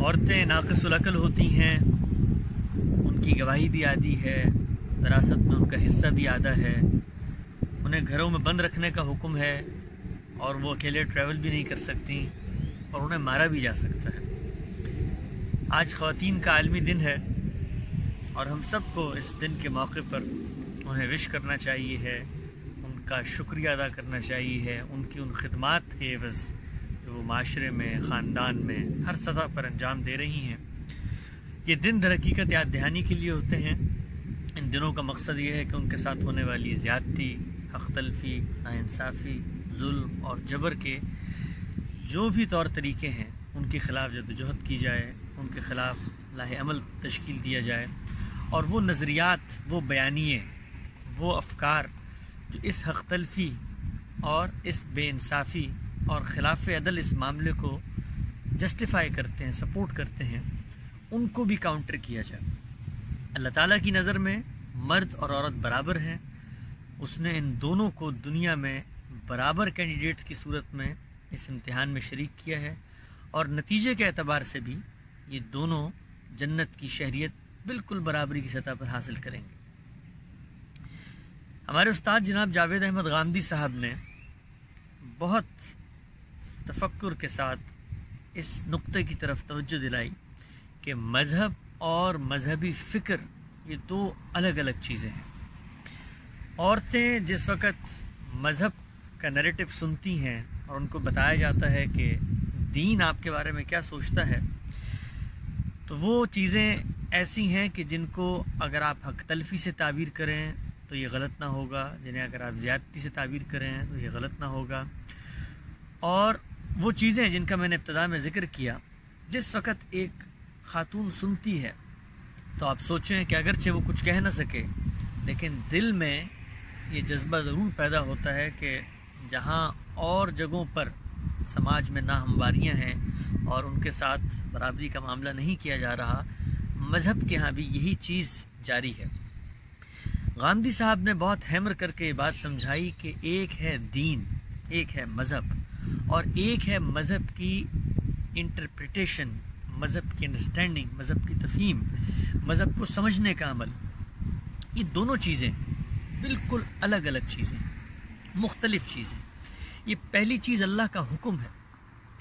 عورتیں ناقص العقل ہوتی ہیں، ان کی گواہی بھی آدھی ہے، وراثت میں ان کا حصہ بھی آدھا ہے، انہیں گھروں میں بند رکھنے کا حکم ہے اور وہ اکیلے ٹریول بھی نہیں کر سکتی اور انہیں مارا بھی جا سکتا ہے۔ آج خواتین کا عالمی دن ہے اور ہم سب کو اس دن کے موقع پر انہیں وش کرنا چاہیے ہے، ان کا شکریہ ادا کرنا چاہیے ہے، ان کی ان خدمات کے عوض جو وہ معاشرے میں، خاندان میں، ہر سطح پر انجام دے رہی ہیں۔ یہ دن در حقیقت یاد دہانی کے لیے ہوتے ہیں۔ ان دنوں کا مقصد یہ ہے کہ ان کے ساتھ ہونے والی زیادتی، حق تلفی، ناانصافی، ظلم اور جبر کے جو بھی طور طریقے ہیں ان کے خلاف جدوجہد کی جائے، ان کے خلاف لاہ عمل تشکیل دیا جائے، اور وہ نظریات، وہ بیانیے، وہ افکار جو اس حق تلفی اور اس بے انصافی اور خلاف عدل اس معاملے کو جسٹیفائی کرتے ہیں، سپورٹ کرتے ہیں، ان کو بھی کاؤنٹر کیا جائے۔ اللہ تعالیٰ کی نظر میں مرد اور عورت برابر ہیں، اس نے ان دونوں کو دنیا میں برابر کینڈیڈیٹس کی صورت میں اس امتحان میں شریک کیا ہے، اور نتیجے کے اعتبار سے بھی یہ دونوں جنت کی شہریت بالکل برابری کی سطح پر حاصل کریں گے۔ ہمارے استاد جناب جاوید احمد غامدی صاحب نے بہت تفکر کے ساتھ اس نقطے کی طرف توجہ دلائی کہ مذہب اور مذہبی فکر یہ دو الگ الگ چیزیں ہیں۔ عورتیں جس وقت مذہب کا نیریٹو سنتی ہیں اور ان کو بتایا جاتا ہے کہ دین آپ کے بارے میں کیا سوچتا ہے، تو وہ چیزیں ایسی ہیں کہ جن کو اگر آپ حق تلفی سے تعبیر کریں تو یہ غلط نہ ہوگا، جنہیں اگر آپ زیادتی سے تعبیر کریں تو یہ غلط نہ ہوگا۔ اور وہ چیزیں جن کا میں نے ابتدا میں ذکر کیا، جس وقت ایک خاتون سنتی ہے تو آپ سوچیں کہ اگرچہ وہ کچھ کہہ نہ سکے لیکن دل میں یہ جذبہ ضرور پیدا ہوتا ہے کہ جہاں اور جگہوں پر سماج میں ناہمواریاں ہیں اور ان کے ساتھ برابری کا معاملہ نہیں کیا جا رہا، مذہب کے ہاں بھی یہی چیز جاری ہے۔ غامدی صاحب نے بہت ہیمر کر کے یہ بات سمجھائی کہ ایک ہے دین، ایک ہے مذہب، اور ایک ہے مذہب کی انٹرپریٹیشن، مذہب کی انڈرسٹینڈنگ، مذہب کی تفہیم، مذہب کو سمجھنے کا عمل۔ یہ دونوں چیزیں بالکل الگ الگ چیزیں، مختلف چیزیں۔ یہ پہلی چیز اللہ کا حکم ہے،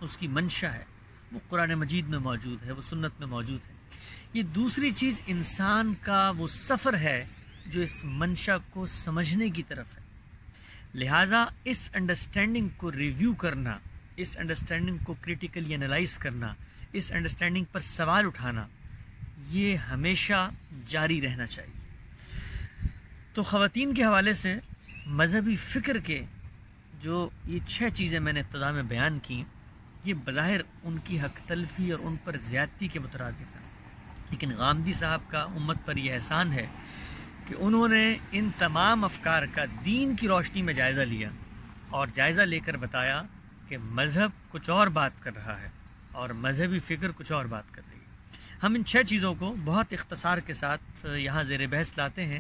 اس کی منشا ہے، وہ قرآن مجید میں موجود ہے، وہ سنت میں موجود ہے۔ یہ دوسری چیز انسان کا وہ سفر ہے جو اس منشا کو سمجھنے کی طرف ہے۔ لہٰذا اس انڈرسٹینڈنگ کو ریویو کرنا، اس انڈرسٹینڈنگ کو کریٹیکلی انالائز کرنا، اس انڈرسٹینڈنگ پر سوال اٹھانا، یہ ہمیشہ جاری رہنا چاہیے۔ تو خواتین کے حوالے سے مذہبی فکر کے جو یہ 6 چیزیں میں نے ابتدا میں بیان کی، یہ بظاہر ان کی حق تلفی اور ان پر زیادتی کے مترادف ہیں، لیکن غامدی صاحب کا امت پر یہ احسان ہے کہ انہوں نے ان تمام افکار کا دین کی روشنی میں جائزہ لیا اور جائزہ لے کر بتایا کہ مذہب کچھ اور بات کر رہا ہے اور مذہبی فکر کچھ اور بات کر رہی ہے۔ ہم ان 6 چیزوں کو بہت اختصار کے ساتھ یہاں زیر بحث لاتے ہیں،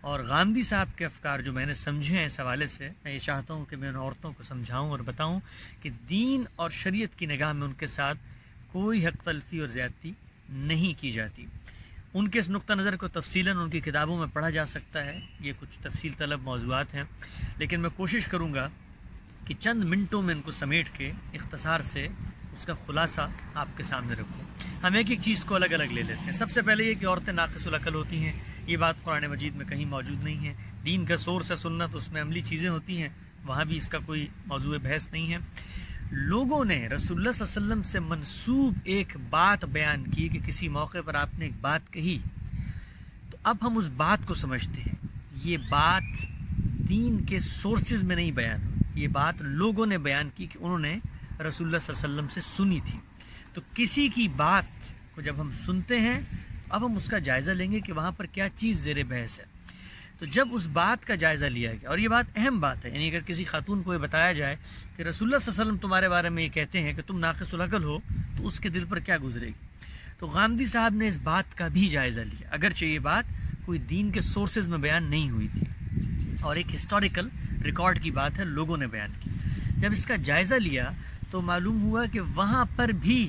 اور غامدی صاحب کے افکار جو میں نے سمجھے ہیں اس حوالے سے، میں یہ چاہتا ہوں کہ میں ان عورتوں کو سمجھاؤں اور بتاؤں کہ دین اور شریعت کی نگاہ میں ان کے ساتھ کوئی حق تلفی اور زیادتی نہیں کی جاتی۔ ان کے اس نقطہ نظر کو تفصیلاً ان کی کتابوں میں پڑھا جا سکتا ہے، یہ کچھ تفصیل طلب موضوعات ہیں، لیکن میں کوشش کروں گا کہ چند منٹوں میں ان کو سمیٹ کے اختصار سے اس کا خلاصہ آپ کے سامنے رکھوں۔ ہم ایک ایک چیز کو الگ الگ لے لیتے ہیں۔ سب سے پہلے یہ کہ عورتیں ناقص العقل ہوتی ہیں، یہ بات قرآن مجید میں کہیں موجود نہیں ہے۔ دین کا سورس ہے سنت، اس میں عملی چیزیں ہوتی ہیں، وہاں بھی اس کا کوئی موضوع بحث نہیں ہے۔ لوگوں نے رسول اللہ صلی اللہ علیہ وسلم سے منسوب ایک بات بیان کی کہ کسی موقع پر آپ نے ایک بات کہی، تو اب ہم اس بات کو سمجھتے ہیں۔ یہ بات دین کے سورسز میں نہیں بیان ہوئی، یہ بات لوگوں نے بیان کی کہ انہوں نے رسول اللہ صلی اللہ علیہ وسلم سے سنی تھی۔ تو کسی کی بات کو جب ہم سنتے ہیں، اب ہم اس کا جائزہ لیں گے کہ وہاں پر کیا چیز زیر بحث ہے۔ تو جب اس بات کا جائزہ لیا گیا، اور یہ بات اہم بات ہے، یعنی اگر کسی خاتون کو یہ بتایا جائے کہ رسول اللہ صلی اللہ علیہ وسلم تمہارے بارے میں یہ کہتے ہیں کہ تم ناقص العقل ہو، تو اس کے دل پر کیا گزرے گی۔ تو غامدی صاحب نے اس بات کا بھی جائزہ لیا، اگرچہ یہ بات کوئی دین کے سورسز میں بیان نہیں ہوئی تھی اور ایک ہسٹوریکل ریکارڈ کی بات ہے، لوگوں نے بیان کی۔ جب اس کا جائزہ لیا تو معلوم ہوا کہ وہاں پر بھی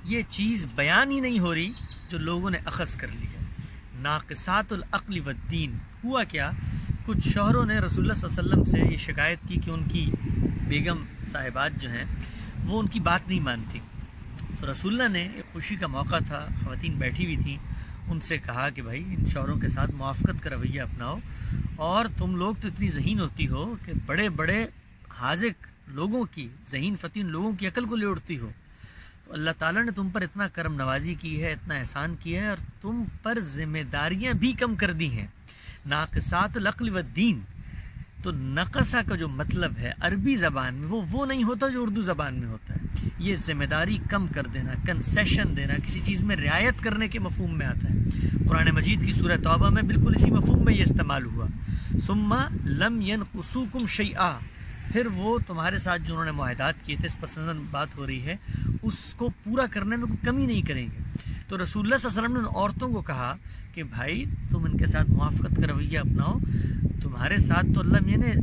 یہ چیز بیان ہی نہیں ہو رہی جو لوگوں نے اخذ کر لی ہے۔ ناقصات العقل والدین، ہوا کیا، کچھ شوہروں نے رسول اللہ صلی اللہ علیہ وسلم سے یہ شکایت کی کہ ان کی بیگم صاحبات جو ہیں وہ ان کی بات نہیں مانتی، تو رسول اللہ نے ایک خوشی کا موقع تھا، خواتین بیٹھی ہوئی تھیں، ان سے کہا کہ بھائی ان شوہروں کے ساتھ موافقت کا رویہ اپناؤ، اور تم لوگ تو اتنی ذہین ہوتی ہو کہ بڑے بڑے حاذق لوگوں کی، ذہین فتین لوگوں کی عقل کو لے اڑتی ہو، تو اللہ تعالیٰ نے تم پر اتنا کرم نوازی کی ہے، اتنا احسان کیا ہے، اور تم پر ذمہ داریاں بھی کم کر دی ہیں۔ ناقصات العقل والدین، تو نقصہ کا جو مطلب ہے عربی زبان میں وہ نہیں ہوتا جو اردو زبان میں ہوتا ہے، یہ ذمہ داری کم کر دینا، کنسیشن دینا، کسی چیز میں رعایت کرنے کے مفہوم میں آتا ہے۔ قرآن مجید کی سورہ توبہ میں بالکل اسی مفہوم میں یہ استعمال ہوا، ثم لم ينقصوکم شیئا، پھر وہ تمہارے ساتھ جو انہوں نے معاہدات کیے تھے، اس پسند بات ہو رہی ہے، اس کو پورا کرنے میں کوئی کمی نہیں کریں گے۔ تو رسول اللہ صلی اللہ علیہ وسلم نے ان عورتوں کو کہا کہ بھائی تم ان کے ساتھ موافقت کا رویہ اپناؤ، تمہارے ساتھ تو اللہ میں نے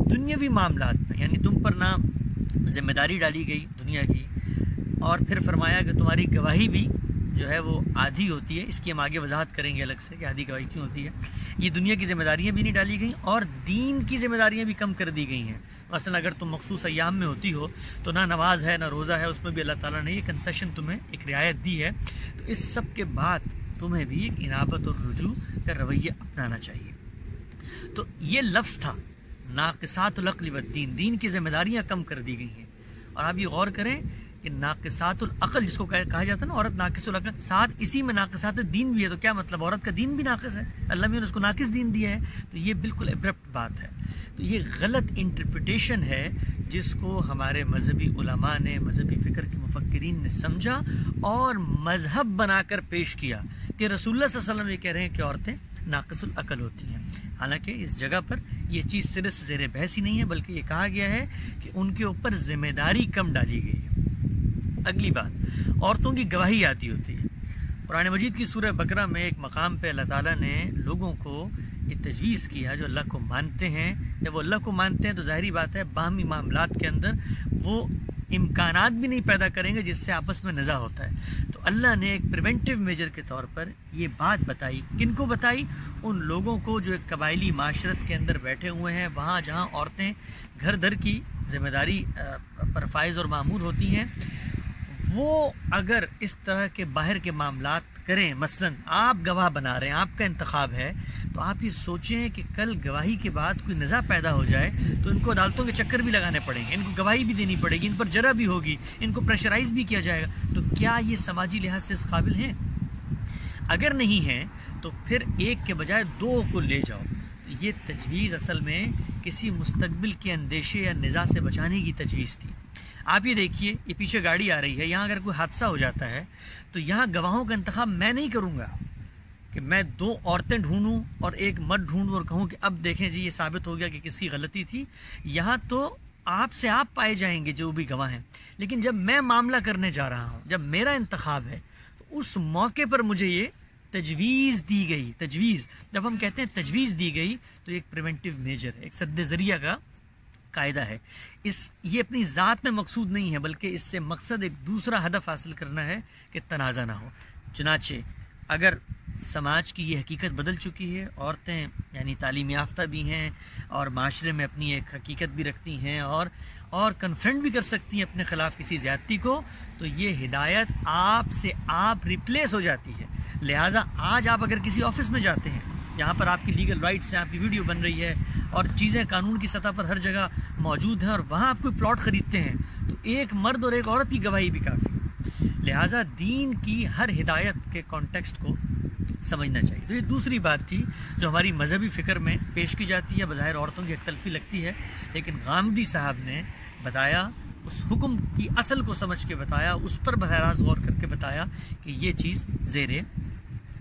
دنیاوی معاملات میں، یعنی تم پر نہ ذمہ داری ڈالی گئی دنیا کی، اور پھر فرمایا کہ تمہاری گواہی بھی جو ہے وہ آدھی ہوتی ہے، اس کی ہم آگے وضاحت کریں گے الگ سے کہ آدھی گواہی کیوں ہوتی ہے، یہ دنیا کی ذمہ داریاں بھی نہیں ڈالی گئیں اور دین کی ذمہ داریاں بھی کم کر دی گئی ہیں۔ مثلا اگر تم مخصوص ایام میں ہوتی ہو تو نہ نماز ہے نہ روزہ ہے، اس میں بھی اللہ تعالیٰ نے یہ کنسیشن تمہیں ایک رعایت دی ہے، تو اس سب کے بعد تمہیں بھی ایک انابت اور رجوع کا رویہ اپنانا چاہیے۔ تو یہ لفظ تھا ناقصات العقل والدین، دین کی ذمہ داریاں کم کر دی گئی ہیں۔ اور آپ یہ غور کریں کہ ناقصات العقل جس کو کہا جاتا ہے نا، عورت ناقص العقل، ساتھ اسی میں ناقصات الدین بھی ہے، تو کیا مطلب عورت کا دین بھی ناقص ہے؟ اللہ نے اس کو ناقص دین دیا ہے، تو یہ بالکل ابرپٹ بات ہے۔ تو یہ غلط انٹرپریٹیشن ہے جس کو ہمارے مذہبی علماء نے، مذہبی فکر کے مفکرین نے سمجھا اور مذہب بنا کر پیش کیا کہ رسول اللہ صلی اللہ علیہ وسلم یہ کہہ رہے ہیں کہ عورتیں ناقص العقل ہوتی ہیں، حالانکہ اس جگہ پر یہ چیز سرے سے زیر بحث ہی نہیں ہے، بلکہ یہ کہا گیا ہے کہ ان کے اوپر ذمہ داری کم ڈالی گئی ہے۔ اگلی بات، عورتوں کی گواہی آتی ہوتی ہے۔ قرآن مجید کی سورہ بقرہ میں ایک مقام پہ اللہ تعالیٰ نے لوگوں کو یہ تجویز کیا، جو اللہ کو مانتے ہیں، جب وہ اللہ کو مانتے ہیں تو ظاہری بات ہے باہمی معاملات کے اندر وہ امکانات بھی نہیں پیدا کریں گے جس سے آپس میں نزاع ہوتا ہے، تو اللہ نے ایک پریونٹیو میجر کے طور پر یہ بات بتائی۔ کن کو بتائی؟ ان لوگوں کو جو ایک قبائلی معاشرت کے اندر بیٹھے ہوئے ہیں، وہاں جہاں عورتیں گھر در کی ذمہ داری پر فائز اور مامور ہوتی ہیں، وہ اگر اس طرح کے باہر کے معاملات کریں، مثلا آپ گواہ بنا رہے ہیں، آپ کا انتخاب ہے، تو آپ یہ سوچیں کہ کل گواہی کے بعد کوئی نزاع پیدا ہو جائے تو ان کو عدالتوں کے چکر بھی لگانے پڑیں گے، ان کو گواہی بھی دینی پڑے گی، ان پر جرح بھی ہوگی، ان کو پریشرائز بھی کیا جائے گا، تو کیا یہ سماجی لحاظ سے اس قابل ہیں؟ اگر نہیں ہیں تو پھر ایک کے بجائے دو کو لے جاؤ۔ یہ تجویز اصل میں کسی مستقبل کے اندیشے یا نزاع سے بچانے کی تجویز تھی۔ آپ یہ دیکھیے، یہ پیچھے گاڑی آ رہی ہے، یہاں اگر کوئی حادثہ ہو جاتا ہے تو یہاں گواہوں کا انتخاب میں نہیں کروں گا کہ میں دو عورتیں ڈھونڈوں اور ایک مرد ڈھونڈوں اور کہوں کہ اب دیکھیں جی یہ ثابت ہو گیا کہ کس کی غلطی تھی۔ یہاں تو آپ سے آپ پائے جائیں گے جو بھی گواہ ہیں، لیکن جب میں معاملہ کرنے جا رہا ہوں، جب میرا انتخاب ہے، تو اس موقع پر مجھے یہ تجویز دی گئی۔ تجویز، جب ہم کہتے ہیں تجویز دی گئی تو ایک پریونٹیو میجر ہے، ایک سد ذریعہ کا قاعدہ ہے۔ یہ اپنی ذات میں مقصود نہیں ہے، بلکہ اس سے مقصد ایک دوسرا ہدف حاصل کرنا ہے کہ تنازع نہ ہو۔ چنانچہ اگر سماج کی یہ حقیقت بدل چکی ہے، عورتیں یعنی تعلیم یافتہ بھی ہیں اور معاشرے میں اپنی ایک حقیقت بھی رکھتی ہیں اور کنفرنٹ بھی کر سکتی ہیں اپنے خلاف کسی زیادتی کو، تو یہ ہدایت آپ سے آپ ریپلیس ہو جاتی ہے۔ لہٰذا آج آپ اگر کسی آفس میں جاتے ہیں جہاں پر آپ کی لیگل رائٹس ہیں، آپ کی ویڈیو بن رہی ہے اور چیزیں قانون کی سطح پر ہر جگہ موجود ہیں، اور وہاں آپ کوئی پلاٹ خریدتے ہیں تو ایک مرد اور ایک عورت کی گواہی بھی کافی ہے۔ لہٰذا دین کی ہر ہدایت کے کانٹیکسٹ کو سمجھنا چاہیے۔ تو یہ دوسری بات تھی جو ہماری مذہبی فکر میں پیش کی جاتی ہے، بظاہر عورتوں کی حق تلفی لگتی ہے، لیکن غامدی صاحب نے بتایا، اس حکم کی اصل کو سمجھ کے بتایا، اس پر براہ راست غور کر کے بتایا کہ یہ چیز زیر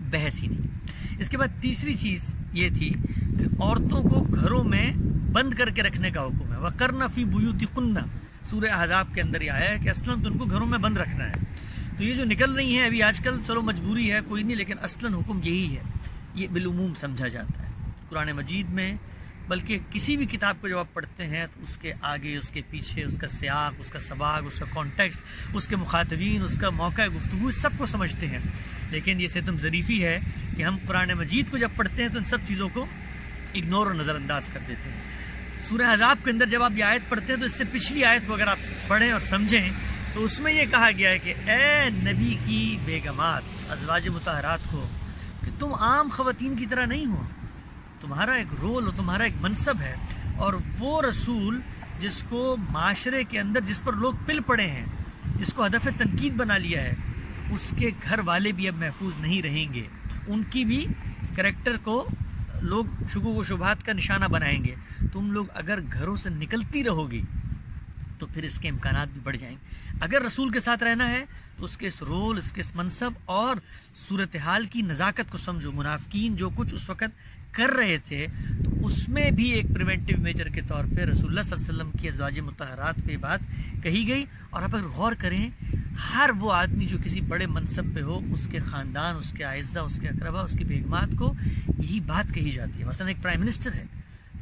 بحث ہی نہیں۔ اس کے بعد تیسری چیز یہ تھی کہ عورتوں کو گھروں میں بند کر کے رکھنے کا حکم ہے۔ وَقَرْنَ فِي بُيُوتِكُنَّ، سورہ احزاب کے اندر یہ آیا ہے کہ اصلاً تو ان کو گھروں میں بند رکھنا ہے۔ تو یہ جو نکل رہی ہیں ابھی آج کل، چلو مجبوری ہے کوئی نہیں، لیکن اصلاً حکم یہی ہے، یہ بالعموم سمجھا جاتا ہے۔ قرآن مجید میں بلکہ کسی بھی کتاب کو جب آپ پڑھتے ہیں تو اس کے آگے، اس کے پیچھے، اس کا سیاق، اس کا سباق، اس کا کانٹیکسٹ، اس کے مخاطبین، اس کا موقع گفتگو، سب کو سمجھتے ہیں۔ لیکن یہ ستم ظریفی ہے کہ ہم قرآن مجید کو جب پڑھتے ہیں تو ان سب چیزوں کو اگنور اور نظر انداز کر دیتے ہیں۔ سورہ احزاب کے اندر جب آپ یہ آیت پڑھتے ہیں تو اس سے پچھلی آیت کو اگر آپ پڑھیں اور سمجھیں تو اس میں یہ کہا گیا ہے کہ اے نبی کی بیگمات، ازواج مطہرات کو، کہ تم عام خواتین کی طرح نہیں ہو، تمہارا ایک رول اور تمہارا ایک منصب ہے، اور وہ رسول جس کو معاشرے کے اندر جس پر لوگ پل پڑے ہیں، جس کو ہدف تنقید بنا لیا ہے، اس کے گھر والے بھی اب محفوظ نہیں رہیں گے، ان کی بھی کریکٹر کو لوگ شکوک و شبہات کا نشانہ بنائیں گے۔ تم لوگ اگر گھروں سے نکلتی رہو گی تو پھر اس کے امکانات بھی بڑھ جائیں گے۔ اگر رسول کے ساتھ رہنا ہے تو اس کے اس رول، اس کے اس منصب اور صورتحال کی نزاکت کو سمجھو۔ منافقین جو کچھ اس وقت کر رہے تھے تو اس میں بھی ایک پریونٹیو میجر کے طور پہ رسول اللہ صلی اللہ علیہ وسلم کی ازواج مطہرات پہ بات کہی گئی۔ اور آپ اگر غور کریں، ہر وہ آدمی جو کسی بڑے منصب پہ ہو، اس کے خاندان، اس کے اعزہ، اس کے اقربا، اس کی بیگمات کو یہی بات کہی جاتی ہے۔ مثلا ایک پرائم منسٹر ہے،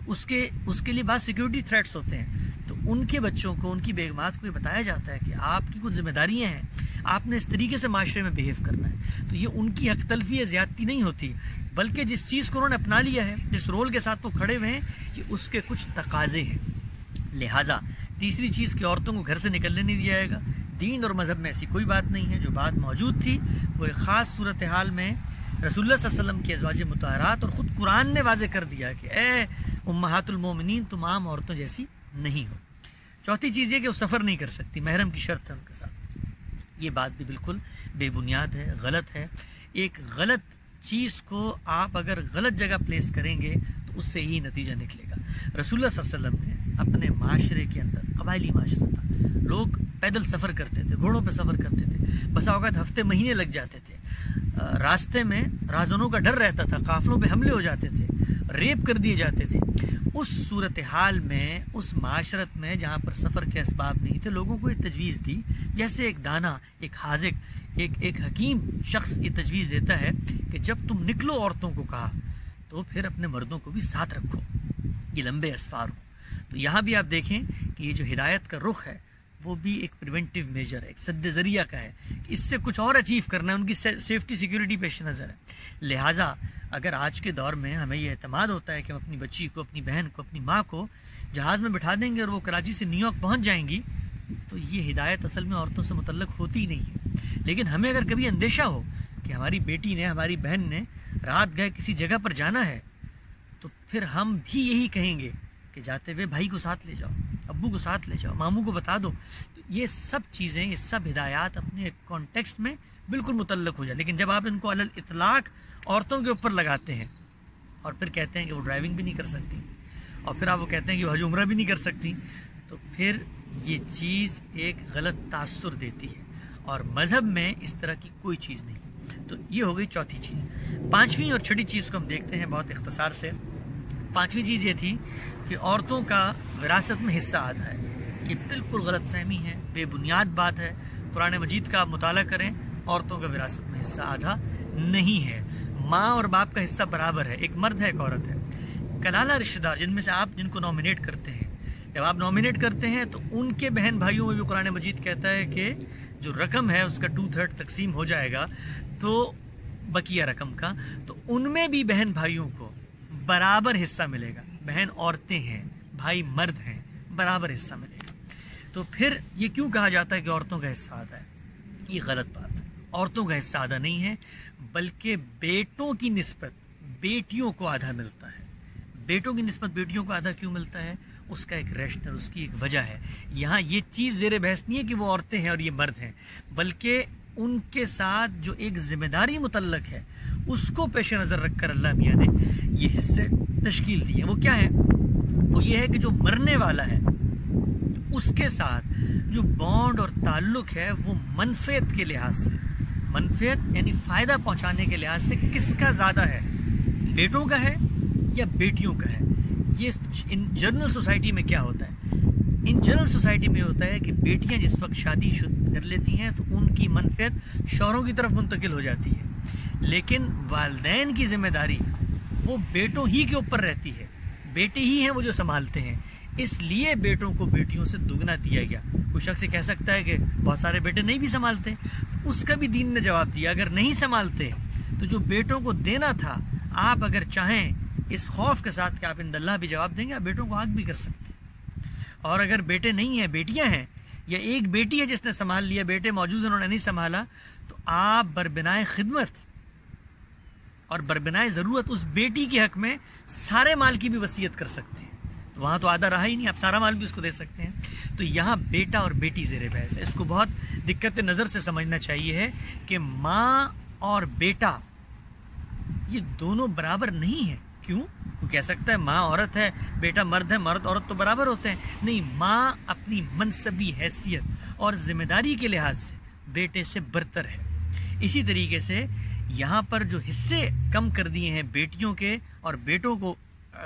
اس کے لیے بعض سیکیورٹی تھریٹس ہوتے ہیں، تو ان کے بچوں کو، ان کی بیگمات کو یہ بتایا جاتا ہے کہ آپ کی کچھ ذمہ داریاں ہیں، آپ نے اس طریقے سے معاشرے میں بہیو کرنا ہے۔ تو یہ ان کی حق تلفی یا زیادتی نہیں ہوتی، بلکہ جس چیز کو انہوں نے اپنا لیا ہے، جس رول کے ساتھ وہ کھڑے ہوئے ہیں، یہ اس کے کچھ تقاضے ہیں۔ لہٰذا تیسری چیز کہ عورتوں کو گھر سے نکلنے نہیں دیا جائے گا۔ دین اور مذہب میں ایسی کوئی بات نہیں ہے۔ جو بات موجود تھی وہ ایک خاص صورتحال میں رسول اللہ صلی اللہ علیہ وسلم کی ازواج مطہرات، اور خود قرآن نے واضح کر دیا کہ اے امہات المومنین، تم عام عورتوں جیسی نہیں ہو۔ چوتھی چیز یہ کہ وہ سفر نہیں کر سکتی، محرم کی شرط ہے ان کے ساتھ۔ یہ بات بھی بالکل بے بنیاد ہے، غلط ہے۔ ایک غلط چیز کو آپ اگر غلط جگہ پلیس کریں گے تو اس سے ہی نتیجہ نکلے گا۔ رسول اللہ صلی اللہ علیہ وسلم نے اپنے معاشرے کے اندر، قبائلی معاشرہ تھا، لوگ پیدل سفر کرتے تھے، گھوڑوں پہ سفر کرتے تھے، بسا اوقات ہفتے مہینے لگ جاتے تھے، راستے میں رہزنوں کا ڈر رہتا تھا، قافلوں پہ حملے ہو جاتے تھے، ریپ کر دیے جاتے تھے۔ اس صورتحال میں، اس معاشرت میں جہاں پر سفر کے اسباب نہیں تھے، لوگوں کو یہ تجویز دی، جیسے ایک دانا، ایک حاذق، ایک حکیم شخص یہ تجویز دیتا ہے کہ جب تم نکلو، عورتوں کو کہا، تو پھر اپنے مردوں کو بھی ساتھ رکھو، یہ لمبے اسفار ہو۔ تو یہاں بھی آپ دیکھیں کہ یہ جو ہدایت کا رخ ہے وہ بھی ایک پریونٹیو میجر ہے، ایک سد ذریعہ کا ہے کہ اس سے کچھ اور اچیو کرنا ہے، ان کی سیفٹی سیکیورٹی پیش نظر ہے۔ لہٰذا اگر آج کے دور میں ہمیں یہ اعتماد ہوتا ہے کہ ہم اپنی بچی کو، اپنی بہن کو، اپنی ماں کو جہاز میں بٹھا دیں گے اور وہ کراچی سے نیو یارک پہنچ جائیں گی، تو یہ ہدایت اصل میں عورتوں سے متعلق ہوتی ہی نہیں ہے۔ لیکن ہمیں اگر کبھی اندیشہ ہو کہ ہماری بیٹی نے، ہماری بہن نے رات گئے کسی جگہ پر جانا ہے، تو پھر ہم بھی یہی کہیں گے کہ جاتے ہوئے بھائی کو ساتھ لے جاؤ، ابو کو ساتھ لے جاؤ، ماموں کو بتا دو۔ تو یہ سب چیزیں، یہ سب ہدایات اپنے ایک کانٹیکسٹ میں بالکل متعلق ہو جائے۔ لیکن جب آپ ان کو علی الاطلاق عورتوں کے اوپر لگاتے ہیں اور پھر کہتے ہیں کہ وہ ڈرائیونگ بھی نہیں کر سکتی، اور پھر آپ وہ کہتے ہیں کہ وہ حج عمرہ بھی نہیں کر سکتی، تو پھر یہ چیز ایک غلط تاثر دیتی ہے، اور مذہب میں اس طرح کی کوئی چیز نہیں۔ تو یہ ہو گئی چوتھی چیز۔ پانچویں اور چھٹی چیز کو ہم دیکھتے ہیں بہت اختصار سے۔ پانچویں چیز یہ تھی کہ عورتوں کا وراثت میں حصہ آدھا ہے۔ یہ بالکل غلط فہمی ہے، بے بنیاد بات ہے۔ قرآن مجید کا آپ مطالعہ کریں، عورتوں کا وراثت میں حصہ آدھا نہیں ہے۔ ماں اور باپ کا حصہ برابر ہے، ایک مرد ہے، ایک عورت ہے۔ کلالہ رشتہ دار جن میں سے آپ جن کو نامینیٹ کرتے ہیں، جب آپ نامینیٹ کرتے ہیں تو ان کے بہن بھائیوں میں بھی قرآن مجید کہتا ہے کہ جو رقم ہے اس کا 2/3 تقسیم ہو جائے گا، تو بقیہ رقم کا، تو ان میں بھی بہن بھائیوں کو برابر حصہ ملے گا۔ بہن عورتیں ہیں، بھائی مرد ہیں، برابر حصہ ملے گا۔ تو پھر یہ کیوں کہا جاتا ہے کہ عورتوں کا حصہ آدھا ہے؟ یہ غلط بات ہے۔ عورتوں کا حصہ آدھا نہیں ہے، بلکہ بیٹوں کی نسبت بیٹیوں کو آدھا ملتا ہے۔ بیٹوں کی نسبت بیٹیوں کو آدھا کیوں ملتا ہے؟ اس کا ایک ریشنل، اس کی ایک وجہ ہے۔ یہاں یہ چیز زیر بحث نہیں ہے کہ وہ عورتیں ہیں اور یہ مرد ہیں، بلکہ ان کے ساتھ جو ایک ذمہ داری متعلق ہے اس کو پیش نظر رکھ کر اللہ میاں نے یہ حصے تشکیل دیے۔ وہ کیا ہے؟ وہ یہ ہے کہ جو مرنے والا ہے اس کے ساتھ جو بانڈ اور تعلق ہے وہ منفعت کے لحاظ سے، منفعت یعنی فائدہ پہنچانے کے لحاظ سے کس کا زیادہ ہے، بیٹوں کا ہے یا بیٹیوں کا ہے؟ یہ ان جنرل سوسائٹی میں کیا ہوتا ہے؟ ان جنرل سوسائٹی میں ہوتا ہے کہ بیٹیاں جس وقت شادی کر لیتی ہیں تو ان کی منفعت شوہروں کی طرف منتقل ہو جاتی ہے، لیکن والدین کی ذمہ داری وہ بیٹوں ہی کے اوپر رہتی ہے۔ بیٹے ہی ہیں وہ جو سنبھالتے ہیں، اس لیے بیٹوں کو بیٹیوں سے دگنا دیا گیا۔ کوئی شخص کہہ سکتا ہے کہ بہت سارے بیٹے نہیں بھی سنبھالتے، اس کا بھی دین نے جواب دیا، اگر نہیں سنبھالتے تو جو بیٹوں کو دینا تھا، آپ اگر چاہیں اس خوف کے ساتھ کہ آپ اند اللہ بھی جواب دیں گے، آپ بیٹوں کو حق بھی کر سکتے ہیں۔ اور اگر بیٹے نہیں ہیں، بیٹیاں ہیں، یا ایک بیٹی ہے جس نے سنبھال لیا، بیٹے موجود ہیں انہوں نے نہیں سنبھالا، تو آپ بربنائے خدمت اور بربنائے ضرورت اس بیٹی کے حق میں سارے مال کی بھی وصیت کر سکتے ہیں۔ تو وہاں تو آدھا رہا ہی نہیں، آپ سارا مال بھی اس کو دے سکتے ہیں۔ تو یہاں بیٹا اور بیٹی زیر بحث ہے، اس کو بہت دقت نظر سے سمجھنا چاہیے ہے کہ ماں اور بیٹا یہ دونوں برابر نہیں ہیں۔ کیوں؟ وہ کہہ سکتا ہے ماں عورت ہے، بیٹا مرد ہے، مرد عورت تو برابر ہوتے ہیں۔ نہیں، ماں اپنی منصبی حیثیت اور ذمہ داری کے لحاظ سے بیٹے سے برتر ہے۔ اسی طریقے سے یہاں پر جو حصے کم کر دیے ہیں بیٹیوں کے اور بیٹوں کو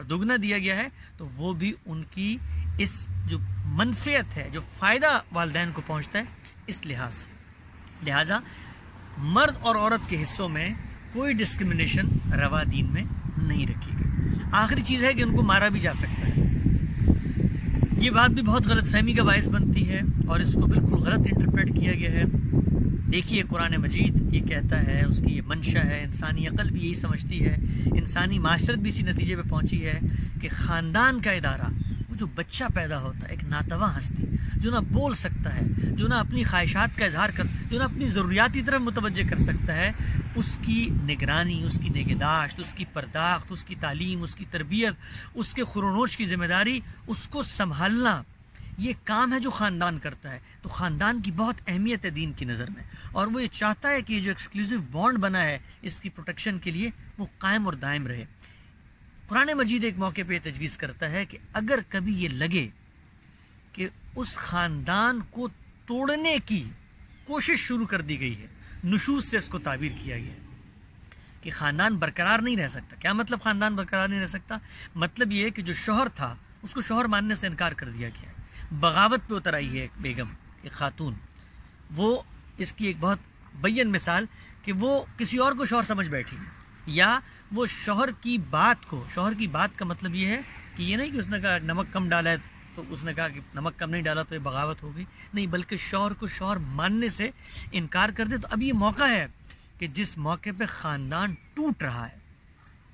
دگنا دیا گیا ہے، تو وہ بھی ان کی اس جو منفعت ہے، جو فائدہ والدین کو پہنچتا ہے، اس لحاظ سے۔ لہٰذا مرد اور عورت کے حصوں میں کوئی ڈسکرمنیشن روا دین میں نہیں رکھی گئی۔ آخری چیز ہے کہ ان کو مارا بھی جا سکتا ہے۔ یہ بات بھی بہت غلط فہمی کا باعث بنتی ہے اور اس کو بالکل غلط انٹرپریٹ کیا گیا ہے۔ دیکھیے قرآن مجید یہ کہتا ہے، اس کی یہ منشا ہے، انسانی عقل بھی یہی سمجھتی ہے، انسانی معاشرت بھی اسی نتیجے پہ پہنچی ہے کہ خاندان کا ادارہ، وہ جو بچہ پیدا ہوتا ہے، ایک ناتواں ہستی جو نہ بول سکتا ہے، جو نہ اپنی خواہشات کا اظہار کر، جو نہ اپنی ضروریات کی طرف متوجہ کر سکتا ہے، اس کی نگرانی، اس کی نگہداشت، اس کی پرداخت، اس کی تعلیم، اس کی تربیت، اس کے خورونوش کی ذمہ داری، اس کو سنبھالنا، یہ کام ہے جو خاندان کرتا ہے۔ تو خاندان کی بہت اہمیت ہے دین کی نظر میں، اور وہ یہ چاہتا ہے کہ یہ جو ایکسکلوسیو بانڈ بنا ہے اس کی پروٹیکشن کے لیے وہ قائم اور دائم رہے۔ قرآن مجید ایک موقع پہ تجویز کرتا ہے کہ اگر کبھی یہ لگے کہ اس خاندان کو توڑنے کی کوشش شروع کر دی گئی ہے، نشوز سے اس کو تعبیر کیا گیا ہے کہ خاندان برقرار نہیں رہ سکتا۔ کیا مطلب خاندان برقرار نہیں رہ سکتا؟ مطلب یہ ہے کہ جو شوہر تھا اس کو شوہر ماننے سے انکار کر دیا گیا ہے، بغاوت پہ اتر آئی ہے ایک بیگم، ایک خاتون، وہ اس کی ایک بہت بین مثال کہ وہ کسی اور کو شوہر سمجھ بیٹھی، یا وہ شوہر کی بات کا مطلب یہ ہے کہ یہ نہیں کہ اس نے کہا نمک کم ڈالا ہے تو اس نے کہا کہ نمک کم نہیں ڈالا تو یہ بغاوت ہو گئی، نہیں، بلکہ شوہر کو شوہر ماننے سے انکار کر دے۔ تو اب یہ موقع ہے کہ جس موقع پہ خاندان ٹوٹ رہا ہے،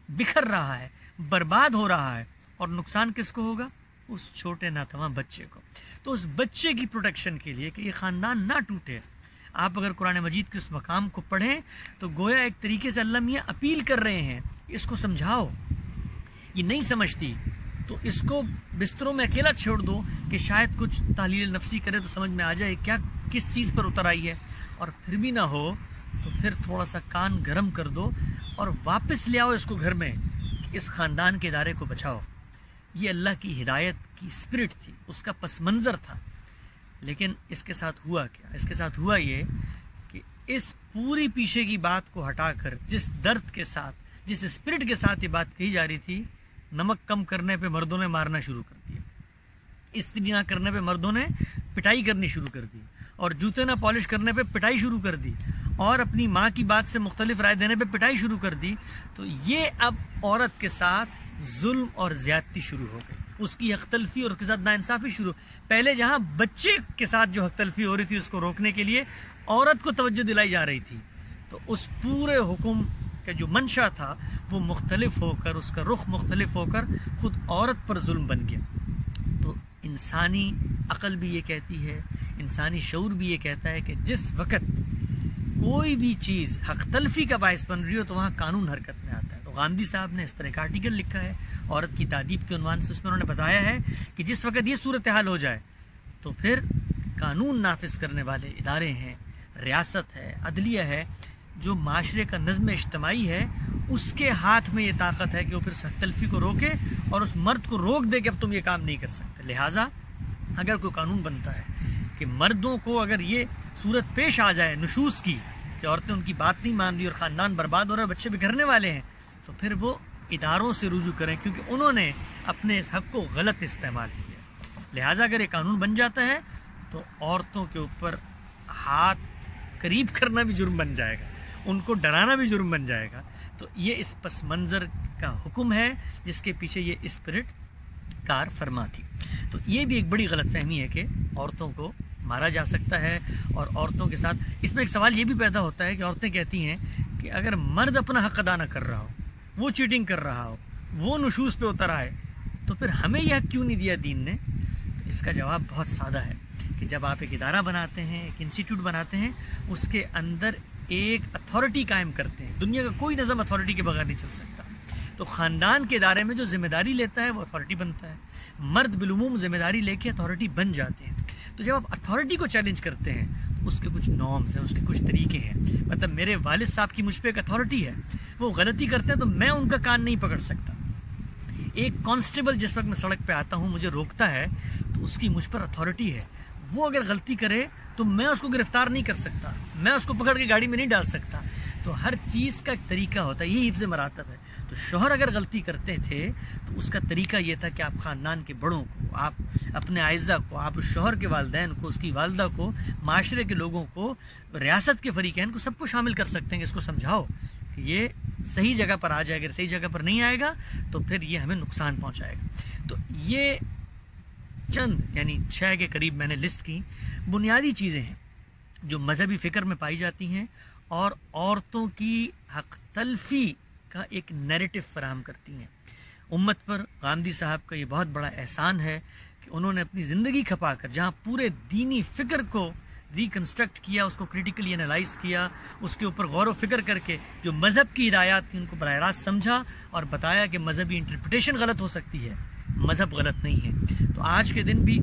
بکھر رہا ہے، برباد ہو رہا ہے، اور نقصان کس کو ہوگا؟ اس چھوٹے ناتواں بچے کو۔ تو اس بچے کی پروٹیکشن کے لیے کہ یہ خاندان نہ ٹوٹے، آپ اگر قرآن مجید کے اس مقام کو پڑھیں تو گویا ایک طریقے سے اللہ میاں اپیل کر رہے ہیں، اس کو سمجھاؤ، یہ نہیں سمجھتی تو اس کو بستروں میں اکیلا چھوڑ دو کہ شاید کچھ تحلیل نفسی کرے تو سمجھ میں آ جائے کیا کس چیز پر اتر آئی ہے، اور پھر بھی نہ ہو تو پھر تھوڑا سا کان گرم کر دو اور واپس لے آؤ اس کو گھر میں، کہ اس خاندان کے ادارے کو بچاؤ۔ یہ اللہ کی ہدایت کی اسپرٹ تھی، اس کا پس منظر تھا۔ لیکن اس کے ساتھ ہوا کیا؟ اس کے ساتھ ہوا یہ کہ اس پوری پیچھے کی بات کو ہٹا کر جس درد کے ساتھ، جس اسپرٹ کے ساتھ یہ بات کہی جا رہی تھی، نمک کم کرنے پہ مردوں نے مارنا شروع کر دیا، استری نہ کرنے پہ مردوں نے پٹائی کرنی شروع کر دی، اور جوتے نہ پالش کرنے پہ پٹائی شروع کر دی، اور اپنی ماں کی بات سے مختلف رائے دینے پہ پٹائی شروع کر دی۔ تو یہ اب عورت کے ساتھ ظلم اور زیادتی شروع ہو گئی، اس کی حق تلفی اور اس کے ساتھ ناانصافی شروع۔ پہلے جہاں بچے کے ساتھ جو حق تلفی ہو رہی تھی اس کو روکنے کے لیے عورت کو توجہ دلائی جا رہی تھی، تو اس پورے حکم کا جو منشا تھا وہ مختلف ہو کر، اس کا رخ مختلف ہو کر خود عورت پر ظلم بن گیا۔ تو انسانی عقل بھی یہ کہتی ہے، انسانی شعور بھی یہ کہتا ہے کہ جس وقت کوئی بھی چیز حق تلفی کا باعث بن رہی ہو تو وہاں قانون حرکت میں آتا ہے۔ تو گاندھی صاحب نے اس پر ایک آرٹیکل لکھا ہے عورت کی تعدیب کے عنوان سے، اس میں انہوں نے بتایا ہے کہ جس وقت یہ صورتحال ہو جائے تو پھر قانون نافذ کرنے والے ادارے ہیں، ریاست ہے، عدلیہ ہے، جو معاشرے کا نظم اجتماعی ہے، اس کے ہاتھ میں یہ طاقت ہے کہ وہ پھر حق تلفی کو روکے اور اس مرد کو روک دے کہ اب تم یہ کام نہیں کر سکتے۔ لہٰذا اگر کوئی قانون بنتا ہے کہ مردوں کو اگر یہ صورت پیش آ جائے نشوز کی کہ عورتیں ان کی بات نہیں مان رہی اور خاندان برباد ہو رہا ہے، بچے بگھرنے والے ہیں، تو پھر وہ اداروں سے رجوع کریں، کیونکہ انہوں نے اپنے اس حق کو غلط استعمال کیا۔ لہٰذا اگر یہ قانون بن جاتا ہے تو عورتوں کے اوپر ہاتھ قریب کرنا بھی جرم بن جائے گا، ان کو ڈرانا بھی جرم بن جائے گا۔ تو یہ اس پس منظر کا حکم ہے جس کے پیچھے یہ اسپرٹ کار فرما تھی۔ تو یہ بھی ایک بڑی غلط فہمی ہے کہ عورتوں کو مارا جا سکتا ہے، اور عورتوں کے ساتھ اس میں ایک سوال یہ بھی پیدا ہوتا ہے کہ عورتیں کہتی ہیں کہ اگر مرد اپنا حق ادا نہ کر رہا ہو، وہ چیٹنگ کر رہا ہو، وہ نشوز پہ اتر آئے، تو پھر ہمیں یہ حق کیوں نہیں دیا دین نے؟ تو اس کا جواب بہت سادہ ہے کہ جب آپ ایک ادارہ بناتے ہیں، ایک انسٹیٹیوٹ بناتے ہیں، اس کے اندر ایک اتھارٹی قائم کرتے ہیں۔ دنیا کا کوئی نظام اتھارٹی کے بغیر نہیں چل سکتا۔ تو خاندان کے ادارے میں جو ذمہ داری لیتا ہے وہ اتھارٹی بنتا ہے، مرد بالعموم ذمہ داری لے کے اتھارٹی بن جاتے ہیں۔ تو جب آپ اتھارٹی کو چیلنج کرتے ہیں تو اس کے کچھ نارمز ہیں، اس کے کچھ طریقے ہیں۔ مطلب میرے والد صاحب کی مجھ پہ ایک اتھارٹی ہے، وہ غلطی کرتے ہیں تو میں ان کا کان نہیں پکڑ سکتا۔ ایک کانسٹیبل جس وقت میں سڑک پہ آتا ہوں مجھے روکتا ہے تو اس کی مجھ پر اتھارٹی ہے، وہ اگر غلطی کرے تو میں اس کو گرفتار نہیں کر سکتا، میں اس کو پکڑ کے گاڑی میں نہیں ڈال سکتا۔ تو ہر چیز کا ایک طریقہ ہوتا ہے، یہ حفظ مراتب ہے۔ تو شوہر اگر غلطی کرتے تھے تو اس کا طریقہ یہ تھا کہ آپ خاندان کے بڑوں کو، آپ اپنے اعزہ کو، آپ اس شوہر کے والدین کو، اس کی والدہ کو، معاشرے کے لوگوں کو، ریاست کے فریقین کو، سب کو شامل کر سکتے ہیں کہ اس کو سمجھاؤ کہ یہ صحیح جگہ پر آ جائے گا، صحیح جگہ پر نہیں آئے گا تو پھر یہ ہمیں نقصان پہنچائے گا۔ تو یہ چند یعنی 6 کے قریب میں نے لسٹ کی بنیادی چیزیں ہیں جو مذہبی فکر میں پائی جاتی ہیں اور عورتوں کی حق تلفی کا ایک نیریٹو فراہم کرتی ہیں۔ امت پر گاندھی صاحب کا یہ بہت بڑا احسان ہے کہ انہوں نے اپنی زندگی کھپا کر جہاں پورے دینی فکر کو ریکنسٹرکٹ کیا، اس کو کریٹیکلی انالائز کیا، اس کے اوپر غور و فکر کر کے جو مذہب کی ہدایات تھیں ان کو براہ راست سمجھا اور بتایا کہ مذہبی انٹرپریٹیشن غلط ہو سکتی ہے، مذہب غلط نہیں ہے۔ تو آج کے دن بھی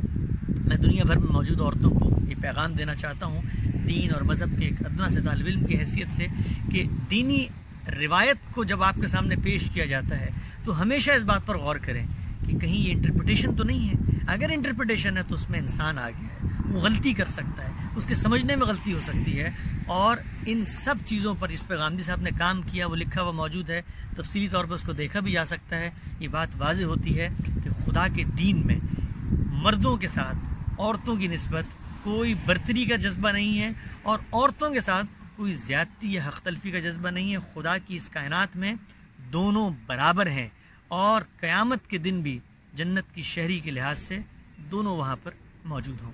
میں دنیا بھر میں موجود عورتوں کو یہ پیغام دینا چاہتا ہوں دین اور مذہب کے ایک ادنا سے طالب علم کی حیثیت سے کہ دینی روایت کو جب آپ کے سامنے پیش کیا جاتا ہے تو ہمیشہ اس بات پر غور کریں کہ کہیں یہ انٹرپریٹیشن تو نہیں ہے۔ اگر انٹرپریٹیشن ہے تو اس میں انسان آ گیا ہے، وہ غلطی کر سکتا ہے، اس کے سمجھنے میں غلطی ہو سکتی ہے، اور ان سب چیزوں پر اس پہ گاندھی صاحب نے کام کیا، وہ لکھا ہوا موجود ہے، تفصیلی طور پر اس کو دیکھا بھی جا سکتا ہے۔ یہ بات واضح ہوتی ہے کہ خدا کے دین میں مردوں کے ساتھ عورتوں کی نسبت کوئی برتری کا جذبہ نہیں ہے اور عورتوں کے ساتھ کوئی زیادتی یا حق تلفی کا جذبہ نہیں ہے۔ خدا کی اس کائنات میں دونوں برابر ہیں اور قیامت کے دن بھی جنت کی شہری کے لحاظ سے دونوں وہاں پر موجود ہوں۔